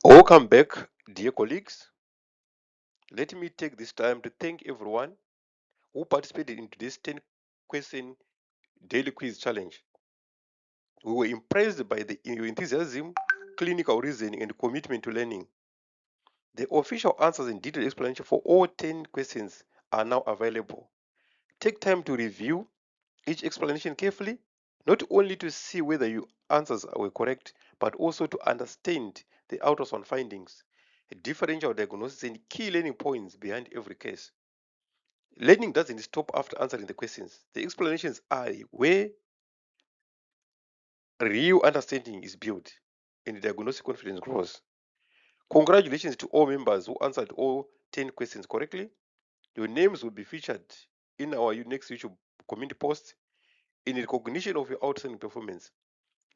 Welcome back, dear colleagues. Let me take this time to thank everyone who participated in today's 10-question daily quiz challenge. We were impressed by your enthusiasm, clinical reasoning, and commitment to learning. The official answers and detailed explanation for all 10 questions are now available. Take time to review each explanation carefully, not only to see whether your answers were correct, but also to understand the ultrasound findings, differential diagnosis, and key learning points behind every case. Learning doesn't stop after answering the questions. The explanations are where real understanding is built and the diagnostic confidence grows. Congratulations to all members who answered all 10 questions correctly. Your names will be featured in our next YouTube community post in recognition of your outstanding performance.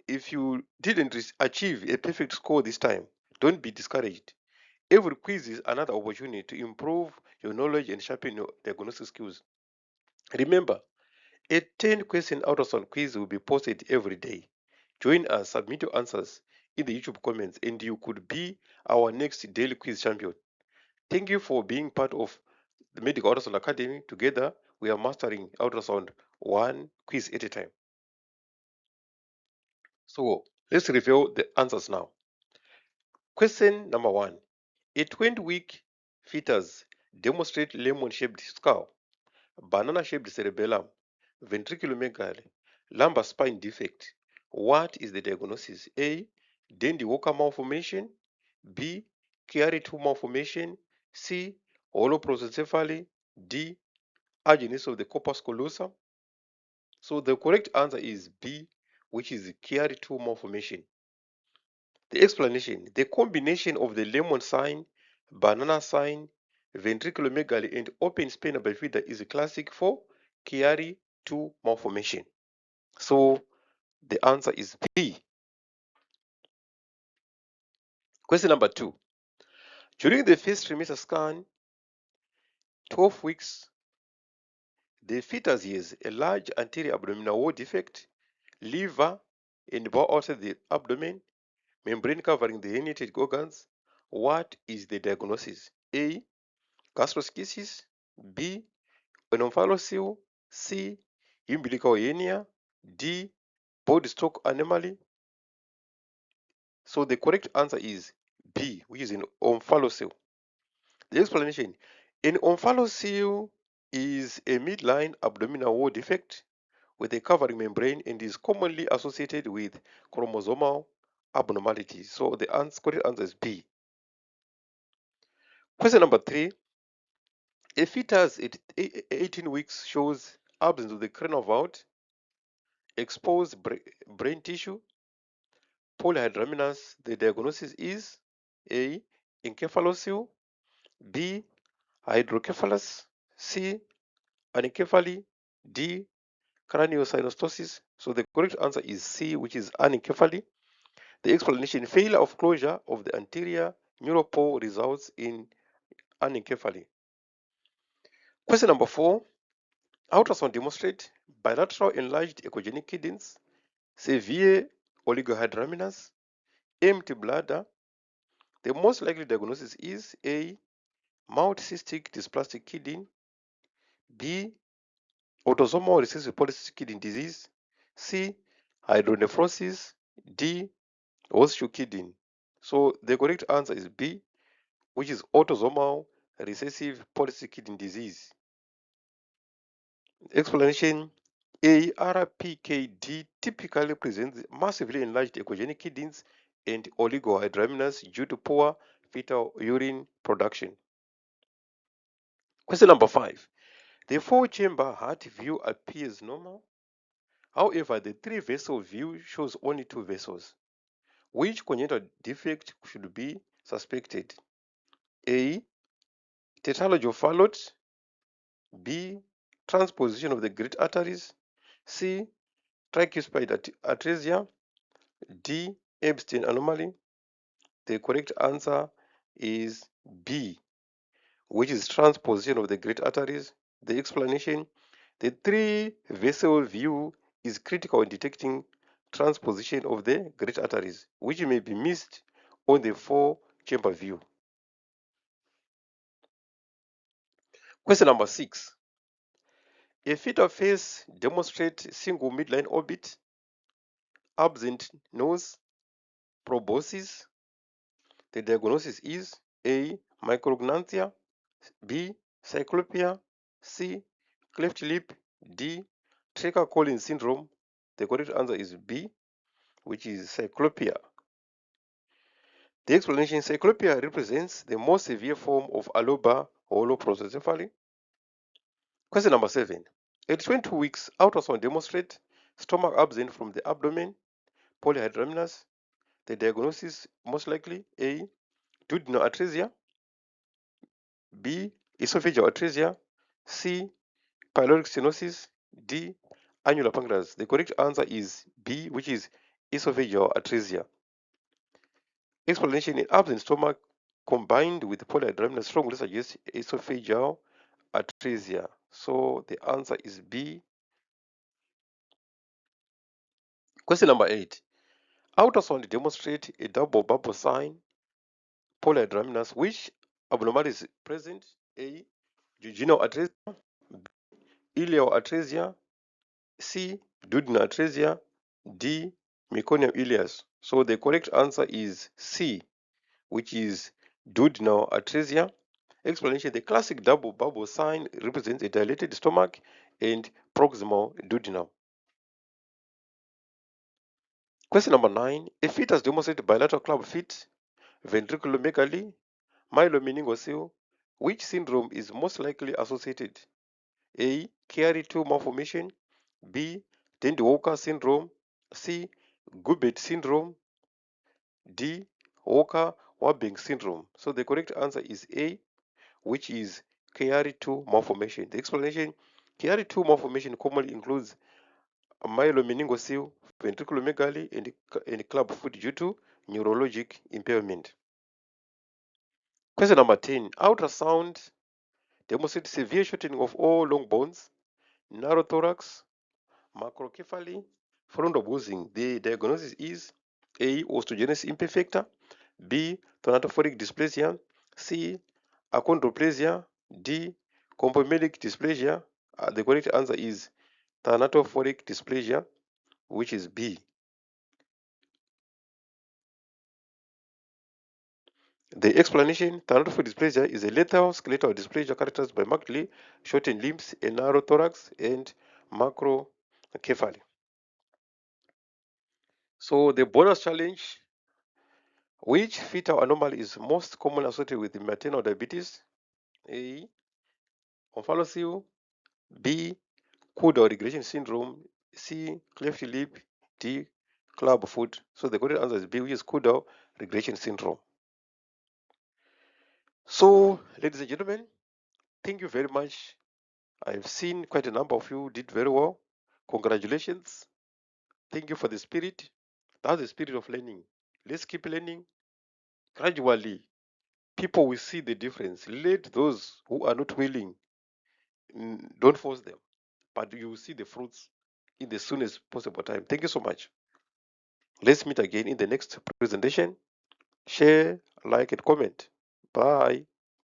If you didn't achieve a perfect score this time, don't be discouraged. Every quiz is another opportunity to improve your knowledge and sharpen your diagnostic skills. Remember, a 10-question ultrasound quiz will be posted every day. Join us, submit your answers in the YouTube comments, and you could be our next daily quiz champion. Thank you for being part of the Medical Ultrasound Academy. Together, we are mastering ultrasound one quiz at a time. So, let's reveal the answers now. Question number 1. A 20-week fetus demonstrates lemon-shaped skull, banana-shaped cerebellum, ventriculomegaly, lumbar spine defect. What is the diagnosis? A. Dandy Walker malformation. B. Chiari II malformation. C. Holoprosencephaly. D. Agenesis of the corpus callosum. So the correct answer is B, which is Chiari II malformation. The explanation: the combination of the lemon sign, banana sign, ventriculomegaly, and open spina bifida is classic for Chiari II malformation. So the answer is B. Question number 2. During the first trimester scan, 12 weeks, the fetus has a large anterior abdominal wall defect, liver and bowel outside the abdomen, membrane covering the herniated organs. What is the diagnosis? A. Gastroschisis. B. Omphalocele. C. Umbilical hernia. D. Body stroke anomaly. So the correct answer is B, which is an omphalocele. The explanation: an omphalocele is a midline abdominal wall defect with a covering membrane and is commonly associated with chromosomal abnormalities. So the correct answer is B. Question number 3. A fetus at 18 weeks shows absence of the cranial vault, exposed brain tissue, polyhydramnios. The diagnosis is A. Encephalocele. B. Hydrocephalus. C. Anencephaly. D. Craniosynostosis. So the correct answer is C, which is anencephaly. The explanation: failure of closure of the anterior neural pole results in anencephaly. Question number 4. Ultrasound demonstrate bilateral enlarged echogenic kidneys, severe oligohydramnios, empty bladder. The most likely diagnosis is A. Multicystic dysplastic kidney. B. Autosomal recessive polycystic kidney disease. C. Hydronephrosis. D. Horseshoe kidney. So the correct answer is B, which is autosomal recessive polycystic kidney disease. Explanation: ARPKD typically presents massively enlarged echogenic kidneys and oligohydramnios due to poor fetal urine production. Question number 5. The 4-chamber heart view appears normal. However, the 3-vessel view shows only 2 vessels. Which congenital defect should be suspected? A. Tetralogy of Fallot. B. Transposition of the great arteries. C. Tricuspid atresia. D. Epstein anomaly. The correct answer is B, which is transposition of the great arteries. The explanation: the 3-vessel view is critical in detecting transposition of the great arteries, which may be missed on the chamber view. Question number 6. A fetal face demonstrates single midline orbit, absent nose, proboscis. The diagnosis is A. Micrognathia, B. Cyclopia, C. Cleft lip, D. Treacher-Collins syndrome. The correct answer is B, which is Cyclopia. The explanation: Cyclopia represents the most severe form of Allobar holoprosencephaly. Question number 7. At 22 weeks, ultrasound demonstrate stomach absent from the abdomen, polyhydramnios. The diagnosis most likely A. Duodenal atresia, B. Esophageal atresia, C. Pyloric stenosis, D. Annular pancreas. The correct answer is B, which is esophageal atresia. Explanation: in absent stomach combined with polyhydramnios strongly suggests esophageal atresia. So the answer is B. Question number 8. Ultrasound demonstrate a double bubble sign, polyhydramnios. Which abnormality is present? A. Jejunal atresia, ileal atresia, C. Duodenal atresia, D. Meconium ileus. So the correct answer is C, which is duodenal atresia. Explanation: the classic double bubble sign represents a dilated stomach and proximal duodenum. Question number 9. A fetus demonstrates bilateral club feet, ventriculomegaly, myelomeningocele. Which syndrome is most likely associated? A. Chiari II Malformation, B. Dandy-Walker syndrome, C. Gubbett syndrome, D. Walker-Warbing syndrome. So the correct answer is A, which is Chiari II Malformation. The explanation: Chiari II Malformation commonly includes myelomeningocele, ventriculomegaly, and club foot due to neurologic impairment. Question number 10. Ultrasound demonstrates severe shortening of all long bones, narrow thorax, macrocephaly, frontal bruising. The diagnosis is A. Osteogenesis imperfecta, B. Thanatophoric Dysplasia, C. Achondroplasia, D. Compomelic dysplasia. The correct answer is Thanatophoric Dysplasia, which is B. The explanation: Thanatophoric dysplasia is a lethal skeletal dysplasia characterized by markedly shortened limbs, a narrow thorax, and macrocephaly. So the bonus challenge: which fetal anomaly is most commonly associated with maternal diabetes? A. Omphalocele, B. Caudal regression syndrome, C. Cleft lip, D. Club foot. So the correct answer is B, which is Caudal regression syndrome. So, ladies and gentlemen, thank you very much. I've seen quite a number of you did very well. Congratulations. Thank you for the spirit. That's the spirit of learning. Let's keep learning. Gradually, people will see the difference. Let those who are not willing, don't force them, but you will see the fruits in the soonest possible time. Thank you so much. Let's meet again in the next presentation. Share, like, and comment. Bye.